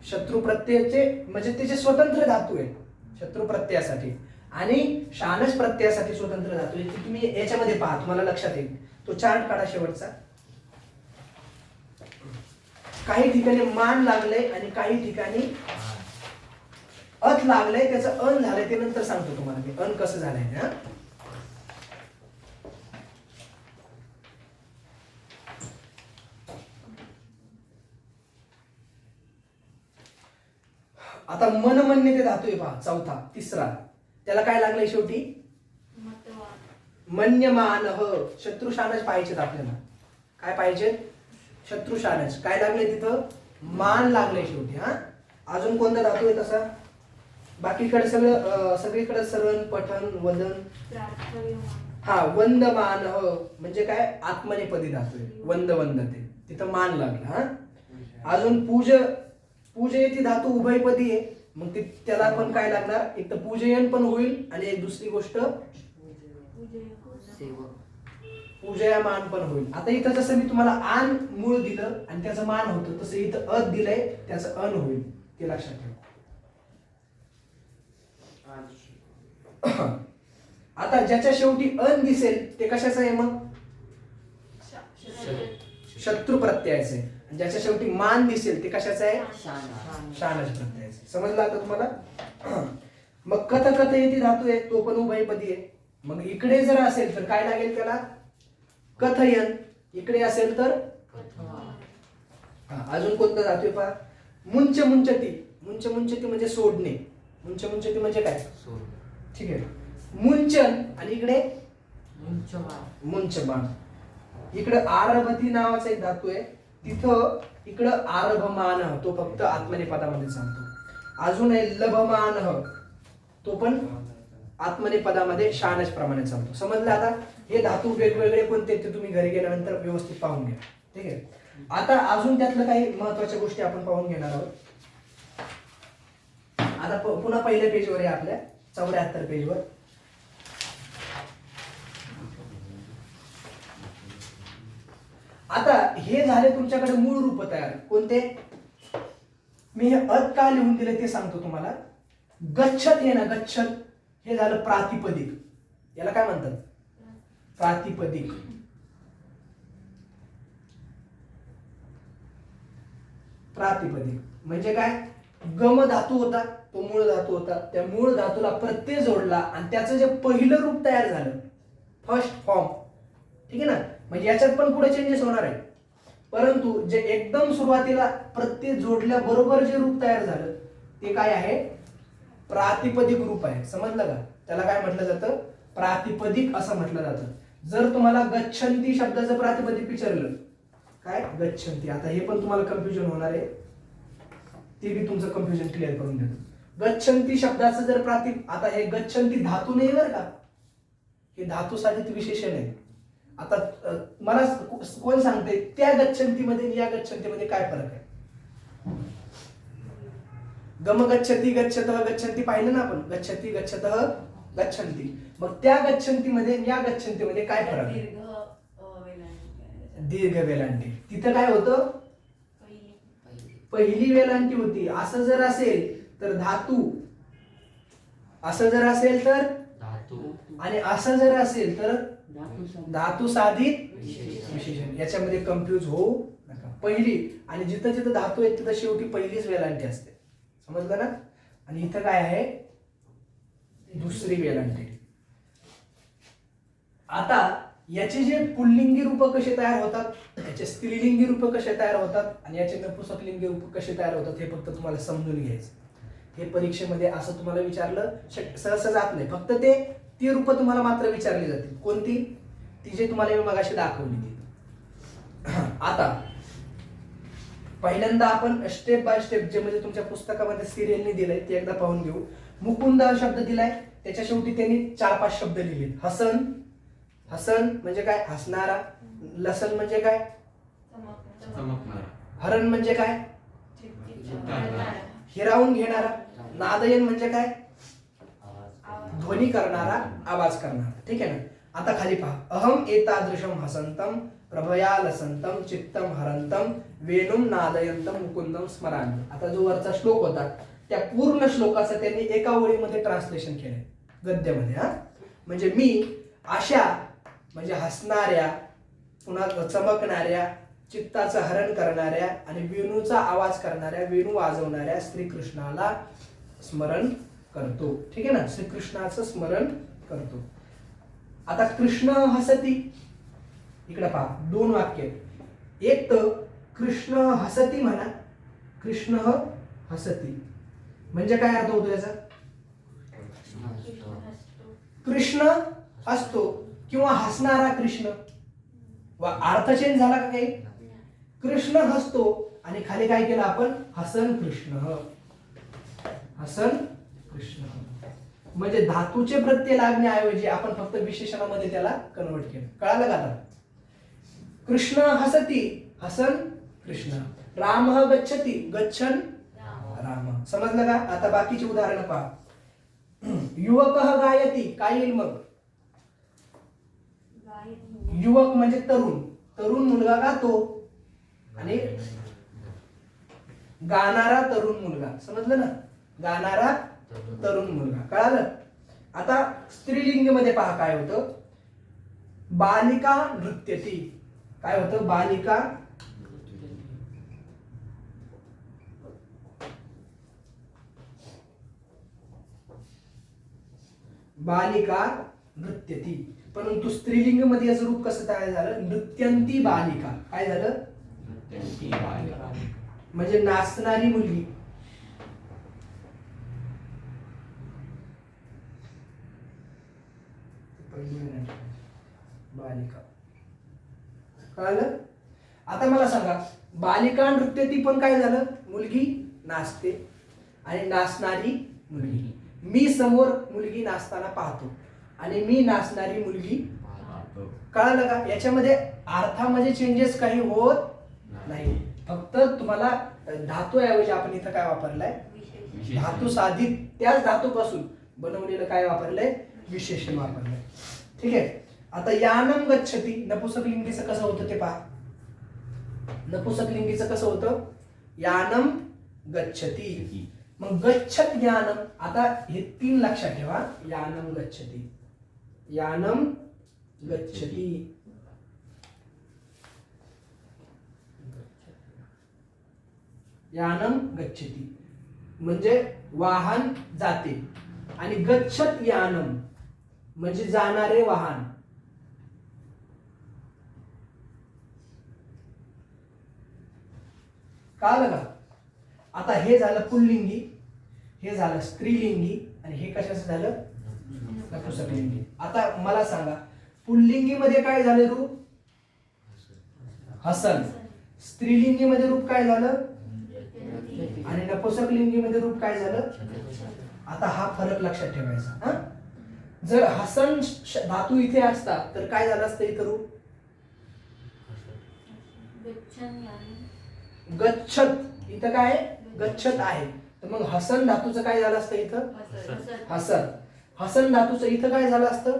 [SPEAKER 1] शत्रू प्रत्ययाचे म्हणजे त्याचे स्वतंत्र धातू आहेत शत्रू प्रत्ययासाठी, आणि शानच प्रत्ययासाठी स्वतंत्र धातू आहे. तुम्ही याच्यामध्ये पहा, तुम्हाला लक्षात येईल. तो चार्ट काढा शेवटचा. काही ठिकाणी मान लागलंय आणि काही ठिकाणी अथ लागलंय, त्याचं अन झालंय, ते नंतर सांगतो तुम्हाला मी अन कसं झालंय. हा, आता मनमन्य ते धातू आहे पहा, चौथा तिसरा, त्याला काय लागलंय शेवटी? मन्यमान. शत्रुशानच पाहिजेत आपल्याला. काय पाहिजे? शत्रुशानच. काय लागले तिथं? मान लागले शेवटी. हा, अजून कोणता धातू आहे तसा? बाकीकडे सगळीकडे सरण, पठन, वदन. हा, वंदमान. म्हणजे काय? आत्मनेपदी धातू आहे. वंद वंदते, तिथं मान लागला. हा, अजून पूजयती धातू उभयपदी आहे, मग त्याला पण काय लागणार? एक तर पूजयन पण होईल आणि एक दुसरी गोष्ट पूजयमान पण होईल. आता इथं जसं मी तुम्हाला आन मूळ दिलं आणि त्याचं मान होतं, तसं इथं अद दिलंय, त्याचं अन होईल. ते लक्षात ठेवा. आता ज्याच्या शेवटी अन दिसेल ते कशाचं आहे मग? शत्रू प्रत्ययाचं आहे. ज्याच्या शेवटी मान दिसेल ते कशाचं आहे? शानच प्रत्ययाचं. समजलं आता तुम्हाला? मग कथ कथ येथे धातू आहे, तो पण उभयपदी आहे. मग इकडे जर असेल तर काय लागेल त्याला? कथयन. इकडे असेल तर अजून कोणता धातू आहे पहा? मुंच मुंचती. मुंच मुंचती म्हणजे सोडणे. मुंच मुंचती म्हणजे काय? ठीक आहे. मुंचन आणि इकडे मुंचमान. इकडे आरभती नावाचा एक धातू आहे, तिथं इकडं आरभमान, तो फक्त आत्मनेपदामध्ये चालतो. अजून आहे लभमान, तो पण आत्मनेपदामध्ये शानच प्रमाणे चालतो. समजलं आता? हे धातू वेगवेगळे कोणते ते तुम्ही घरी गेल्यानंतर व्यवस्थित पाहून घ्या. ठीक आहे. आता अजून त्यातलं काही महत्वाच्या गोष्टी आपण पाहून घेणार आहोत. आता पुन्हा पहिल्या पेजवर आहे, आपल्या 74 पेजवर. आता हे झाले तुमच्याकडे मूळ रूप तयार. कोणते? मी हे अद का लिहून दिले ते सांगतो तुम्हाला. गच्छत हे ना, गच्छत हे झालं प्रातिपदिक. याला काय म्हणतात? प्रातिपदिक. प्रातिपदिक म्हणजे काय? गम धातू होता, तो मूळ धातू होता, त्या मूळ धातूला प्रत्यय जोडला आणि त्याचं जे पहिलं रूप तयार झालं, फर्स्ट फॉर्म. ठीक आहे ना? म्हणजे याच्यात पण पुढे चेंजेस होणार आहे, परंतु जे एकदम सुरुवातीला प्रत्यय जोडल्याबरोबर जे रूप तयार झालं ते काय आहे? प्रातिपदिक रूप आहे. समजलं का? त्याला काय म्हटलं जातं? प्रातिपदिक असं म्हटलं जातं. जर तुम्हाला गच्छन्ती शब्दाचं प्रातिपदिक विचारलं, काय गच्छन्ति. आता हे पण तुम्हाला कन्फ्युजन होणार आहे, ते बी तुमचं कन्फ्युजन क्लिअर करून देतो. गच्छन्ति शब्दाचं जर प्रातिप, आता हे गच्छन्ति धातू नाही बरं का, हे धातू साधित विशेषण आहे. आता मला कोण सांगते त्या गच्छन्तीमध्ये या गच्छन्तीमध्ये काय फरक आहे? गम गच्छति गच्छतः गच्छन्ति पाहिलं ना आपण, गच्छति गच्छतः गच्छन्ति. मग त्या गच्छन्तीमध्ये या गच्छन्तीमध्ये काय फरक आहे? दीर्घ वेलांटी. तिथं काय होतं? पहिली वेलांटी होती. असं जर असेल तर धातू, असं जर असेल तर
[SPEAKER 2] धातू,
[SPEAKER 1] आणि असं जर असेल तर धातू साधित विशेषण. याच्यामध्ये कन्फ्यूज होऊ नका. पहिली आणि जिथं जिथं धातू आहे तिथं शेवटी पहिलीच वेलांटी असते, समजलं ना. आणि इथं काय आहे? दुसरी वेलांटी. आता याचे जे पुल्लिंगी रूप कसे तयार होतात, याचे स्त्रीलिंगी रूप कसे तयार होतात आणि याचे नपुंसकलिंगी रूप कसे तयार होतात हे फक्त तुम्हाला समजून घ्यायचं. हे परीक्षेमध्ये असं तुम्हाला विचारलं सहसा जात नाही. फक्त ती रूप तुम्हाला मात्र विचारली जातील. कोणती? ती जे तुम्हाला मी मगाशी दाखवली ती. आता पहिल्यांदा आपण स्टेप बाय स्टेप जे म्हणजे तुमच्या पुस्तकामध्ये सिरियलने दिलंय ते एकदा पाहून घेऊ. मुकुंद शब्द दिलाय, त्याच्या शेवटी त्यांनी 4-5 शब्द लिहिले. हसन, हसन म्हणजे काय? हसणारा. लसन म्हणजे काय?
[SPEAKER 2] चमकणारा.
[SPEAKER 1] हरण म्हणजे काय?
[SPEAKER 2] चित्तारणारा.
[SPEAKER 1] हिरावून घेणारा. नादयन म्हणजे काय? ध्वनी करणारा, आवाज करणारा. ठीक आहे ना. आता खाली पहा. अहम एतादृशम हसंतम प्रभया लसंतम चित्तम हरंतम वेणुम नादयंतम मुकुंदम स्मरामि. आता जो वरचा श्लोक होता त्या पूर्ण श्लोकाचं त्यांनी एका ओळीमध्ये ट्रान्सलेशन केलंय गद्यामध्ये. हा म्हणजे मी अशा म्हणजे हसणाऱ्या, पुन्हा चमकणाऱ्या, चित्ताचं हरण करणाऱ्या आणि वेणूचा आवाज करणाऱ्या, वेणू वाजवणाऱ्या श्रीकृष्णाला स्मरण करतो. ठीक आहे ना. श्रीकृष्णाचं स्मरण करतो. आता कृष्ण हसती, इकडे पहा 2 वाक्य. एक तर कृष्ण हसती म्हणा, कृष्ण हसती म्हणजे काय अर्थ होतो याचा? कृष्ण हसतो किंवा हसणारा कृष्ण. अर्थ चेंज झाला का काही? कृष्ण हसतो आणि खाली काय केलं आपण? हसन कृष्ण, हसन कृष्ण. म्हणजे धातूचे प्रत्यय लागण्याऐवजी आपण फक्त विशेषणामध्ये त्याला कन्वर्ट केलं. कळालं का आता? कृष्ण हसती, हसन कृष्ण. राम गच्छति, गच्छन राम. समजलं का? आता बाकीची उदाहरणं पहा. युवक गायती, काय येईल मग? युवक म्हणजे तरुण, तरुण मुलगा गातो आणि गाणारा तरुण मुलगा. समजलं ना? गाणारा तरुण मुलगा. कळालं? आता स्त्रीलिंग मध्ये पहा काय होतं. बालिका नृत्यती. काय होतं? बालिका बालिका नृत्यती. परंतु स्त्रीलिंग मध्ये याचं रूप कसं तयार झालं? नृत्यंती बालिका. काय झालं?
[SPEAKER 2] नृत्यंती बालिका.
[SPEAKER 1] म्हणजे नाचणारी मुलगी. बालिका. कळालं? आता मला सांगा, बालिका नृत्यती पण काय झालं? मुलगी नाचते आणि नाचणारी मुलगी. मी समोर मुलगी नाचताना पाहतो आणि मी नाचणारी मुलगी. कळालं का? याच्यामध्ये अर्थामध्ये चेंजेस काही होत नाही. फक्त तुम्हाला धातूऐवजी आपण इथं काय वापरलंय? धातू साधित त्याच धातूपासून बनवलेलं काय वापरलंय? विशेषण वापरलंय. ठीक आहे. आता यानम गच्छति नपुंसकलिंगीचं कसं होतं ते पहा. नपुंसकलिंगीचं कसं होतं? यानम गच्छति. मग गच्छत यानम. आता हे 3 लक्षात ठेवा. यानम गच्छति, यानम गच्छति. यानम गच्छति म्हणजे वाहन जाते आणि गच्छत यानम म्हणजे जाणारे वाहन. कळलं का? आता हे झालं पुल्लिंगी, हे झालं स्त्रीलिंगी आणि हे कशाचं झालं? नपुंसकलिंगी. आता मला सांगा पुल्लिंगी मध्ये काय झालं रूप? हसन. स्त्रीलिंगीमध्ये रूप काय झालं आणि नपुंसकलिंगीमध्ये रूप काय झालं. आता हा फरक लक्षात ठेवायचा हा. जर हसन धातू इथे असता तर काय झालं असतं इथं रूप गच्छत. इथं काय गच्छत आहे. तर मग हसन धातूचं काय झालं असतं इथं हसन. हसन धातूचं इथं काय झालं असतं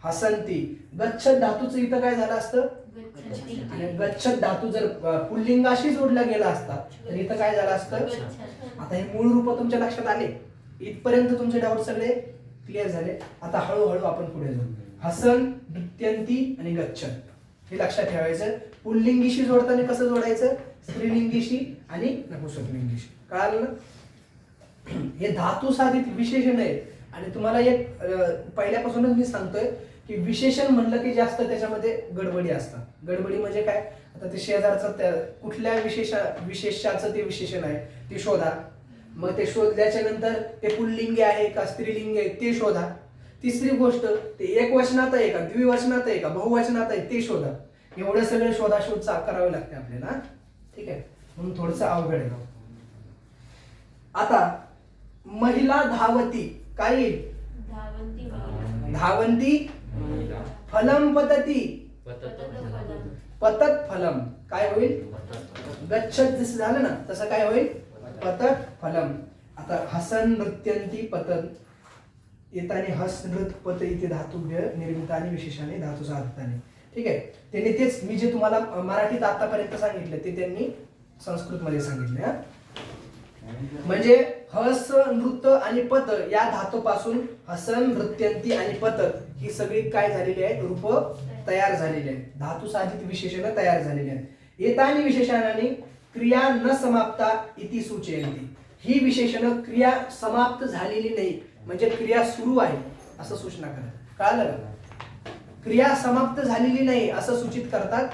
[SPEAKER 1] हसंती. गच्छत धातूचं इथं काय झालं असतं आणि गच्छत धातू जर पुल्लिंगाशी जोडला गेला असता तर इथं काय झालं असतं. आता हे मूळ रूप तुमच्या लक्षात आले. इथपर्यंत तुमचे डाऊट सगळे क्लिअर झाले. आता हळूहळू आपण पुढे जाऊ. हसन, नृत्यंती आणि गच्छत हे लक्षात ठेवायचं. पुल्लिंगीशी जोडताना कसं जोडायचं स्त्रीलिंगीशी आणि नपुंसकलिंगीशी. कळालं ना. हे धातू साधित विशेषण आहे आणि तुम्हाला एक पहिल्यापासूनच मी सांगतोय की विशेषण म्हणलं की जास्त त्याच्यामध्ये गडबडी असतात. गडबडी म्हणजे काय आता ते शेजारचं कुठल्या विशेषाचं ते विशेषण आहे ते शोधा. मग ते शोधल्याच्या नंतर ते पुल्लिंगी आहे का स्त्रीलिंगी आहे ते शोधा. तिसरी गोष्ट ते एकवचनात आहे का द्विवचनात आहे का बहुवचनात आहे ते शोधा. एवढं सगळं शोधाशोध करावे लागते आपल्याला. ठीक आहे म्हणून थोडस अवघड आहे. आता महिला धावती काय येईल धावंती फलम पतती पतत फलम काय होईल गच्छत. जसं झालं ना तसं काय होईल पतत फलम. आता हसन नृत्यंती पतन येताने हस नृत पत इथे धातुभ्य निर्मिताने विशेषाने धातू साधताने. ठीक आहे त्यांनी तेच मी जे तुम्हाला मराठीत आतापर्यंत सांगितलं ते त्यांनी संस्कृत मध्ये सांगितले. म्हणजे हस नृत्य आणि पत या धातूपासून हसन नृत्यंती आणि पत ही सगळी काय झालेली आहेत रूप तयार झालेली आहेत. धातू साधित विशेषण तयार झालेली आहेत. एतानी विशेषणाने क्रिया न समाप्ता इति सूचयन्ति. ही विशेषण क्रिया समाप्त झालेली नाही म्हणजे क्रिया सुरू आहे असं सूचना करा. कळालं का. क्रिया समाप्त झालेली नाही असं सूचित करतात.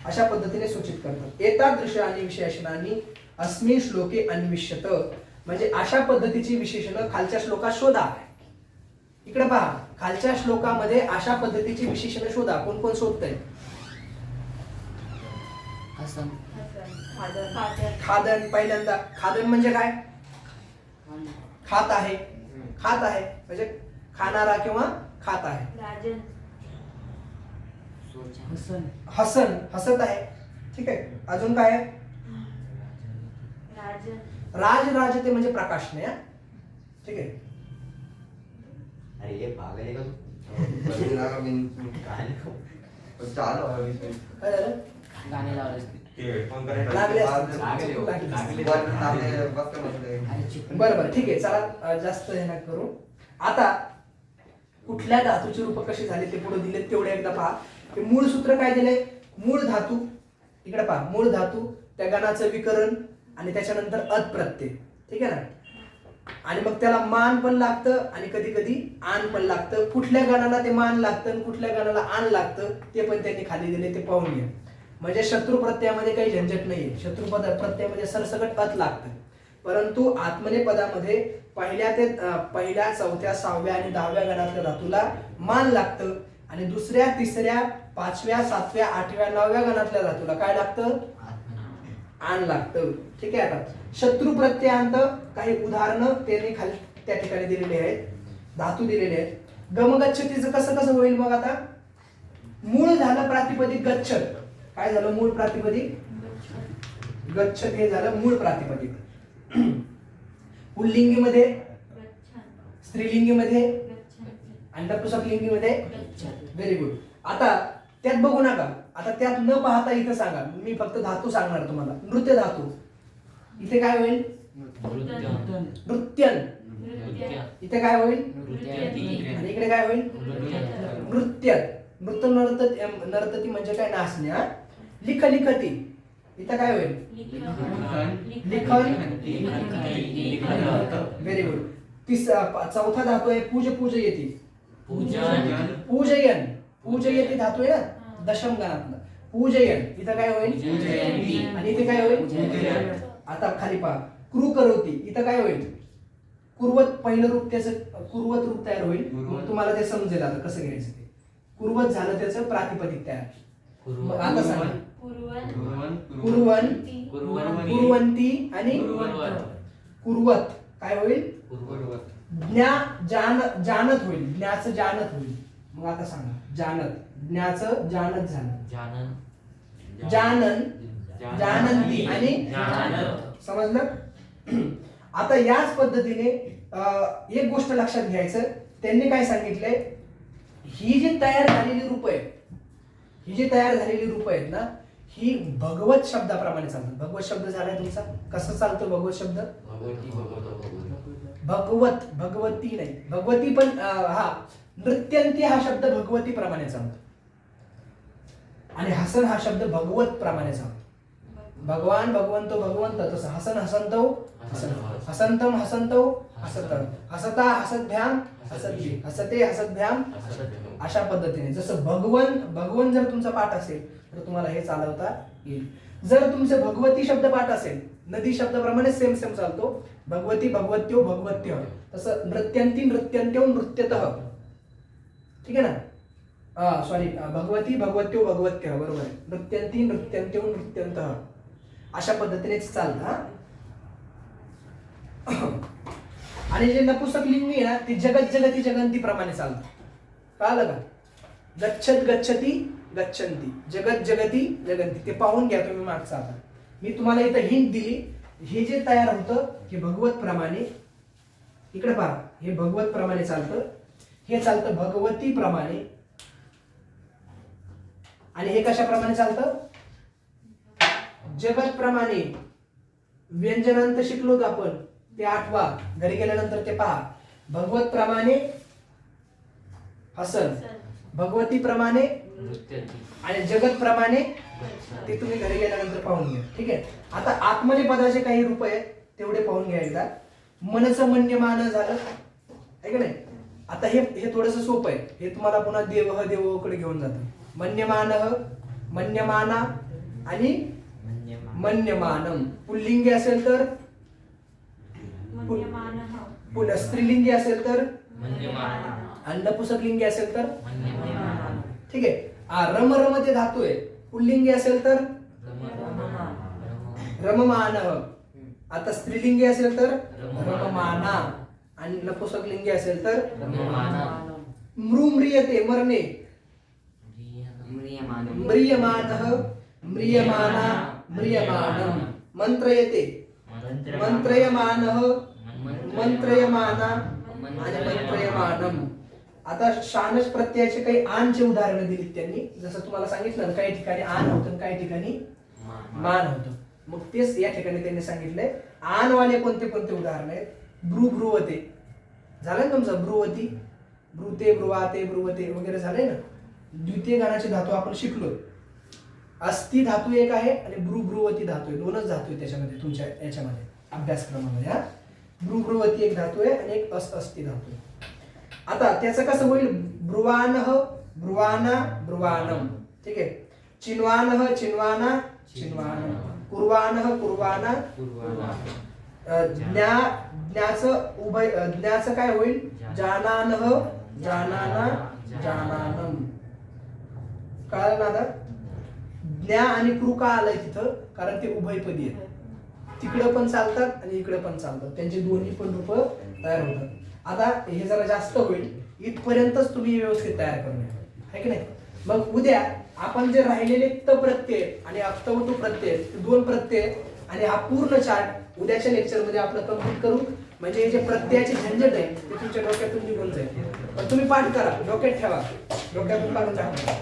[SPEAKER 1] अशा पद्धतीने सूचित करतात. एतादृश आणि विशेषणांनी अस्मिन् श्लोके अन्विष्यत. म्हणजे अशा पद्धतीची विशेषणं खालच्या श्लोकात शोधा. इकडे पहा खालच्या श्लोकामध्ये अशा पद्धतीची विशेषणं शोधा. कोण कोण शोधतंय. खादन पहिल्यांदा. खादन म्हणजे काय खात आहे. खात आहे म्हणजे खाणारा किंवा खात आहे. हसन हसत आहे. ठीक आहे अजून काय आहे राज राजते म्हणजे प्रकाशने. ठीक आहे
[SPEAKER 3] अरे ये पागल है का तू चालू
[SPEAKER 1] काय झालं
[SPEAKER 4] गाणे लावले
[SPEAKER 1] लागले बरं बरं ठीक आहे चला जास्त हे नका करू. आता कुठल्या धातूची रूप कशी झाली ते पुढे दिले तेवढे एकदा पहा. ते मूळ सूत्र काय दिले मूळ धातू. इकडे पहा मूळ धातू त्या गणाचं विकरण आणि त्याच्यानंतर अद प्रत्यय. ठीक आहे ना. आणि मग त्याला मान पण लागतं आणि कधी कधी आण पण लागतं. कुठल्या गणाला ते मान लागतं आणि कुठल्या गणाला आण लागतं ते पण त्यांनी खाली दिले ते पाहून घ्या. म्हणजे शत्रू प्रत्ययामध्ये काही झंझट नाहीये. शत्रू प्रत्ययामध्ये सरसकट अत लागतं. परंतु आत्मने पदामध्ये पहिल्या चौथ्या सहाव्या आणि 10व्या गणातल्या धातूला मान लागतं आणि दुसऱ्या तिसऱ्या 5व्या 7व्या 8व्या 9व्या गणातल्या धातूला काय लागतं आण लागतं. ठीक आहे. आता शत्रू प्रत्ययांत काही उदाहरणं त्यांनी खाली त्या ठिकाणी दिलेली आहेत. धातू दिलेले आहेत. गमगच्छतीचं कसं कसं होईल मग. आता मूळ झालं प्रातिपदिक गच्छत. काय झालं मूळ प्रातिपदिक गच्छत हे झालं मूळ प्रातिपदिक. पुल्लिंगीमध्ये स्त्रीलिंगीमध्ये आणि नपुंसकलिंगीमध्ये. Very good. आता त्यात बघू नका. आता त्यात न पाहता इथं सांगा. मी फक्त धातू सांगणार तुम्हाला. नृत्य धातू इथे काय होईल नृत्यन. इथे काय होईल आणि इकडे काय होईल नृत्य. नृत्य नर्तती म्हणजे काय नाचण्या. लिख लिखती इथं काय होईल लिखन. Very good. चौथा धातू आहे पूज पूजयती. पूजयन पूजयती धातू आहे ना दशम गणातला. पूजयन इथं काय होईल आणि इथे काय होईल. आता खाली पहा कृ करोती इथं काय होईल कुर्वत. पहिलं रूप त्याचं कुर्वत रूप तयार होईल. मग तुम्हाला ते समजेल आता कसं घ्यायचं ते. कुर्वत झालं त्याचं प्रातिपदिक तयार. मग आता सांगा.
[SPEAKER 2] कुर्वन्
[SPEAKER 1] कुर्वन्,
[SPEAKER 2] कुर्वन्ति
[SPEAKER 1] कुर्वन्ती आणि
[SPEAKER 2] कुर्वत्
[SPEAKER 1] कुर्वत काय होईल?
[SPEAKER 2] कुर्वत्
[SPEAKER 1] जानत होईल. ज्ञाचं जानत होईल. मग आता सांगा जानत, ज्ञाचं जानत झालं. जानन, जानंती आणि समजलं? आता याच पद्धतीने एक गोष्ट लक्षात घ्यायचं, त्यांनी काय सांगितलंय, ही जी तयार झालेली रूप आहेत, ही जी तयार झालेली रूप आहेत ना, ही भगवत शब्दाप्रमाणे चालतात. भगवत शब्द झालाय तुमचा, कसं चालतो भगवत शब्द? भगवत, भगवती नाही, भगवती पण नृत्यंती हा शब्द भगवती प्रमाणे चालतो आणि हसन हा शब्द भगवत प्रमाणे चालतो. भगवान, भगवंतो, भगवंत, तसं हसन हसंतो, हसंतम हसंतो, हसत, हसता हसद्भ्याम, हसद्भी, हसते हसद्भ्याम, अशा पद्धतीने. जसं भगवन जर तुमचा पाठ असेल तर तुम्हाला हे चालवता येईल. जर तुमचे भगवती शब्द पाठ असेल, नदी शब्दाप्रमाणे सेम चालतो, भगवती, भगवत्यो, भगवत्य, तसं नृत्यंती, नृत्यंत्यो, नृत्यतः. ठीक आहे ना? सॉरी, भगवती, भगवत्यो, भगवत्य, बरोबर आहे. नृत्यंती, नृत्यंत्यो, नृत्यंतः, अशा पद्धतीनेच चालतं. आणि जे नपुसक लिंगी आहे ना, ते जगत, जगती, जगंती प्रमाणे चालतं. कळालं का? गच्छत, गच्छती, गच्छन्ती, जगत, जगती, जगंती. ते पाहून घ्या तुम्ही मागचं. आता मी तुम्हाला इथं हिंट दिली. हे जे तयार होतं हे भगवत प्रमाणे, इकडे पहा, हे भगवत प्रमाणे चालतं, हे चालतं भगवती प्रमाणे, आणि हे कशाप्रमाणे चालतं? जगत प्रमाणे. व्यंजनांत शिकलोत आपण, ते आठवा, घरी गेल्यानंतर ते पहा. भगवत प्रमाणे हसन, भगवती प्रमाणे आणि जगत प्रमाणे, ते तुम्ही घरी गेल्यानंतर पाहून घ्या. ठीक आहे? आता आत्मने पदाचे काही रूप आहेत तेवढे पाहून घ्या एकदा. मनचं मन्यमान झालं, आहे का नाही? आता हे थोडंसं सोपं आहे. हे तुम्हाला पुन्हा देवकडे घेऊन जातं. मन्यमान, मन्यमाना आणि मन्यमानम. पुल्लिंगी असेल तर, स्त्रीलिंगी असेल तर, आणि नपुसकलिंगी असेल तर. ठीक आहे? रम ते धातू आहे. पुल्लिंगी असेल तर रममान. आता स्त्रीलिंगी असेल तर रममाना, आणि नपुसकलिंगी असेल तर म्रियते, मरणे. म्रियमानः, म्रियमाना, म्रियमानम. मंत्रयते, मंत्रयमानः, मंत्रयमाना आणि मंत्रयमानम. आता शानच प्रत्ययाचे काही आनचे उदाहरणं दिलीत त्यांनी. जसं तुम्हाला सांगितलं ना, काही ठिकाणी आन होतं, काही ठिकाणी मान होतं. मग तेच या ठिकाणी त्यांनी सांगितलंय. आनवाले कोणते कोणते उदाहरण आहेत? ब्रुवते झालं ना तुमचं, ब्रुवती, ब्रुते, ब्रुवाते, ब्रुवते वगैरे झालंय ना. द्वितीय गणाचे धातू आपण शिकलो. अस्ति धातू एक आहे आणि ब्रुवती धातू आहे. दोनच धातू आहे त्याच्यामध्ये, तुमच्या याच्यामध्ये अभ्यासक्रमामध्ये. ब्रुवती एक धातू आहे आणि एक अस्ति धातू आहे. आता त्याचं कसं होईल? ब्रुवानः, ब्रुवाना, ब्रुवानम. ठीक आहे? चिन्वानः, चिन्वाना, चिन्वानम. कुर्वानः, कुर्वाना, ज्ञाचं उभय, ज्ञाचं काय होईल? जानानः, जानाना, जानानम. कळलं ना आता? ज्ञा आणि कृ का आलंय तिथं? कारण ते उभयपदी आहेत. तिकडं पण चालतात आणि इकडे पण चालतात. त्यांची दोन्ही पण रूप तयार होतात. आता हे जरा जास्त होईल, इथपर्यंतच तुम्ही व्यवस्थित तयार करून घ्या, आहे की नाही? मग उद्या आपण जे राहिलेले त प्रत्यय आणि अक्तवतू प्रत्यय, दोन प्रत्यय आणि हा पूर्ण चार्ट उद्याच्या लेक्चरमध्ये आपलं कंप्लीट करू. म्हणजे हे जे प्रत्ययाचे झंझट आहे ते तुमच्या डोक्यातून निघून जाईल. पण तुम्ही पाठ करा, डोक्यात ठेवा, डोक्यातून काढून टाका.